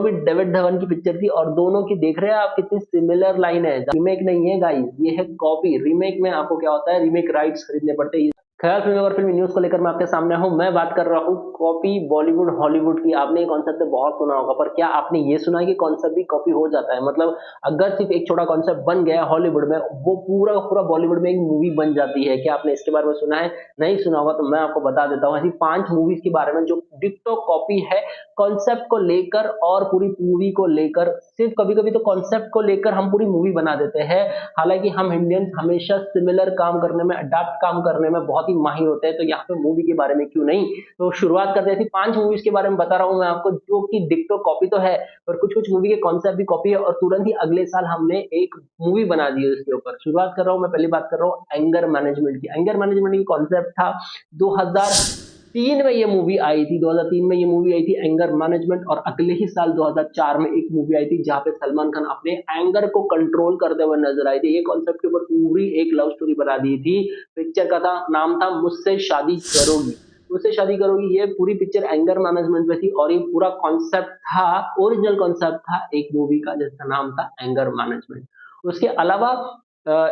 भी डेविड धवन की पिक्चर थी और दोनों की देख रहे हैं आप कितनी सिमिलर लाइन है। रीमेक नहीं है गाइस, ये है कॉपी। रीमेक में आपको क्या होता है, रीमेक राइट्स खरीदने पड़ते हैं। ख्याल फिल्म और फिल्मी न्यूज को लेकर मैं आपके सामने हूं। मैं बात कर रहा हूं कॉपी बॉलीवुड हॉलीवुड की। आपने ये कॉन्सेप्ट बहुत सुना होगा, पर क्या आपने ये सुना है कि कॉन्सेप्ट भी कॉपी हो जाता है? मतलब अगर सिर्फ एक छोटा कॉन्सेप्ट बन गया हॉलीवुड में, वो पूरा पूरा बॉलीवुड में एक मूवी बन जाती है। क्या आपने इसके बारे में सुना है? नहीं सुना होगा तो मैं आपको बता देता हूँ ऐसी 5 मूवीज के बारे में जो डिट्टो कॉपी है कॉन्सेप्ट को लेकर और पूरी मूवी को लेकर। सिर्फ कभी कभी तो कॉन्सेप्ट को लेकर हम पूरी मूवी बना देते हैं। हालांकि हम इंडियंस हमेशा सिमिलर काम करने में, अडैप्ट काम करने में बहुत ही माहिर होते हैं, तो यहाँ पे मूवी के बारे में क्यों नहीं। तो शुरुआत करते हैं। 5 मूवीज के बारे में बता रहा हूँ मैं आपको जो कि डिट्टो कॉपी तो है, पर कुछ कुछ मूवी के कॉन्सेप्ट भी कॉपी है और तुरंत ही अगले साल हमने एक मूवी बना दी है उसके ऊपर। शुरुआत कर रहा हूँ मैं, पहली बात कर रहा हूँ एंगर मैनेजमेंट की। एंगर मैनेजमेंट की कॉन्सेप्ट था 2003 में ये मूवी आई थी। 2003 में ये मूवी आई थी एंगर मैनेजमेंट, और अगले ही साल 2004 में एक मूवी आई थी जहां पे सलमान खान अपने एंगर को कंट्रोल करते हुए नजर आए थे। ये कॉन्सेप्ट के ऊपर पूरी एक लव स्टोरी बना दी थी। पिक्चर का नाम था मुझसे शादी करोगी। मुझसे शादी करोगी, ये पूरी पिक्चर एंगर मैनेजमेंट पे थी और ये पूरा कॉन्सेप्ट था, ओरिजिनल कॉन्सेप्ट था एक मूवी का जिसका नाम था एंगर मैनेजमेंट। उसके अलावा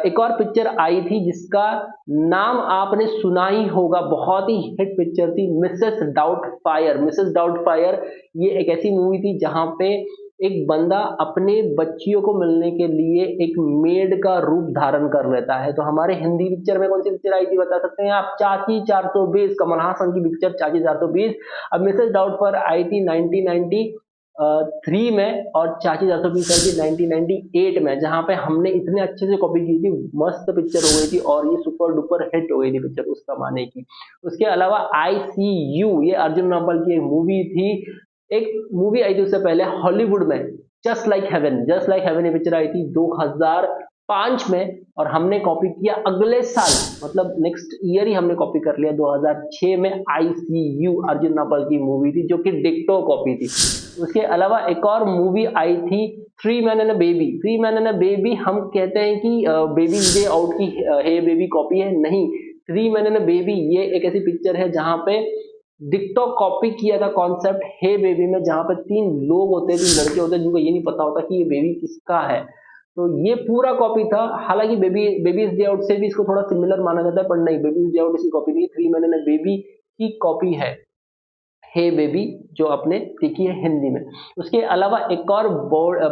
एक और पिक्चर आई थी जिसका नाम आपने सुना ही होगा, बहुत ही हिट पिक्चर थी, मिसेस डाउटफायर। मिसेस डाउटफायर ये एक ऐसी मूवी थी जहां पे एक बंदा अपने बच्चियों को मिलने के लिए एक मेड का रूप धारण कर लेता है। तो हमारे हिंदी पिक्चर में कौन सी पिक्चर आई थी बता सकते हैं आप? चाची 420, कमल हासन की पिक्चर चाची 420। अब मिसेस डाउटफायर आई थी 1993 में और चाची 420 आई थी 1998 में, जहां पे हमने इतने अच्छे से कॉपी की थी, मस्त पिक्चर हो गई थी और ये सुपर डुपर हिट हो गई थी पिक्चर उस जमाने की। उसके अलावा आई सी यू, ये अर्जुन रामपाल की एक मूवी थी। एक मूवी आई थी उससे पहले हॉलीवुड में, just like heaven. Just like heaven ये पिक्चर आई थी 2005 में और हमने कॉपी किया अगले साल, मतलब नेक्स्ट ईयर ही हमने कॉपी कर लिया 2006 में। आईसीयू अर्जुन रामपाल की मूवी थी जो कि डिट्टो कॉपी थी। उसके अलावा एक और मूवी आई थी three man and a baby. Three man and a baby हम कहते हैं कि बेबी डे आउट की हे बेबी कॉपी है, नहीं। Three man and a baby ये एक ऐसी पिक्चर है जहां पे डिट्टो कॉपी किया था कॉन्सेप्ट हे बेबी में, जहां पे 3 लोग होते हैं, 3 लड़के होते हैं जिनको ये नहीं पता होता कि ये बेबी किसका है। तो ये पूरा कॉपी था। हालांकि बेबीज डे आउट से भी इसको थोड़ा सिमिलर माना जाता है, पर नहीं, बेबीज डे आउट इसकी कॉपी नहीं, three man and a baby की कॉपी है हे बेबी जो आपने देखी है हिंदी में। उसके अलावा एक और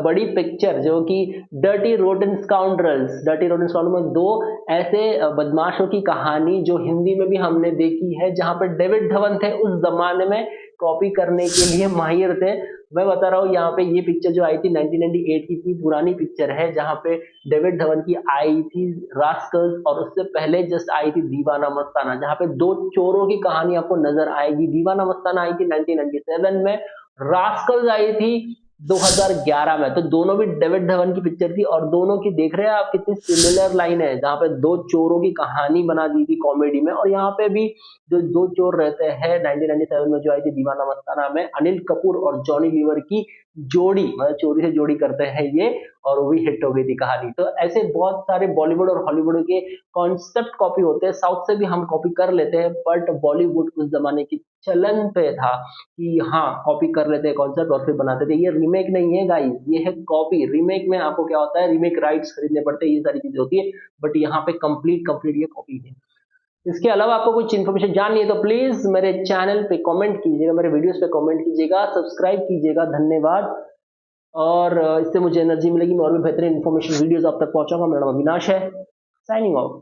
बड़ी पिक्चर जो कि dirty rotten scoundrels. Dirty rotten scoundrels में 2 ऐसे बदमाशों की कहानी जो हिंदी में भी हमने देखी है, जहां पर डेविड धवन थे उस जमाने में कॉपी करने के लिए माहिर थे। मैं बता रहा हूँ यहाँ पे ये पिक्चर जो आई थी 1998 की थी, पुरानी पिक्चर है जहां पे डेविड धवन की आई थी रास्कल्स और उससे पहले जस्ट आई थी दीवाना मस्ताना, जहां पे 2 चोरों की कहानी आपको नजर आएगी। दीवाना मस्ताना आई थी 1997 में, रास्कल्स आई थी 2011 में। तो दोनों भी डेविड धवन की पिक्चर थी और दोनों की देख रहे हैं आप कितनी सिमिलर लाइन है, जहां पे 2 चोरों की कहानी बना दी थी कॉमेडी में। और यहाँ पे भी जो 2 चोर रहते हैं 1997 में जो आई थी दीवाना मस्ताना में, अनिल कपूर और जॉनी लीवर की जोड़ी, मतलब चोरी से जोड़ी करते हैं ये, और वो भी हिट हो गई थी कहानी। तो ऐसे बहुत सारे बॉलीवुड और हॉलीवुड के कॉन्सेप्ट कॉपी होते हैं। साउथ से भी हम कॉपी कर लेते हैं, बट बॉलीवुड उस जमाने की चलन पे था कि हाँ कॉपी कर लेते हैं कॉन्सेप्ट और फिर बनाते थे। ये रीमेक नहीं है गाइस, ये है कॉपी। रीमेक में आपको क्या होता है, रीमेक राइट्स खरीदने पड़ते हैं, ये सारी चीजें होती है, बट यहाँ पे कंप्लीट ये कॉपी है। इसके अलावा आपको कुछ इन्फॉर्मेशन जाननी है तो प्लीज मेरे चैनल पे कमेंट कीजिएगा, मेरे वीडियोस पे कमेंट कीजिएगा, सब्सक्राइब कीजिएगा। धन्यवाद। और इससे मुझे एनर्जी मिलेगी, मैं और भी बेहतरीन इन्फॉर्मेशन वीडियोस आप तक पहुंचाऊंगा। मेरा नाम अविनाश है, साइनिंग ऑफ।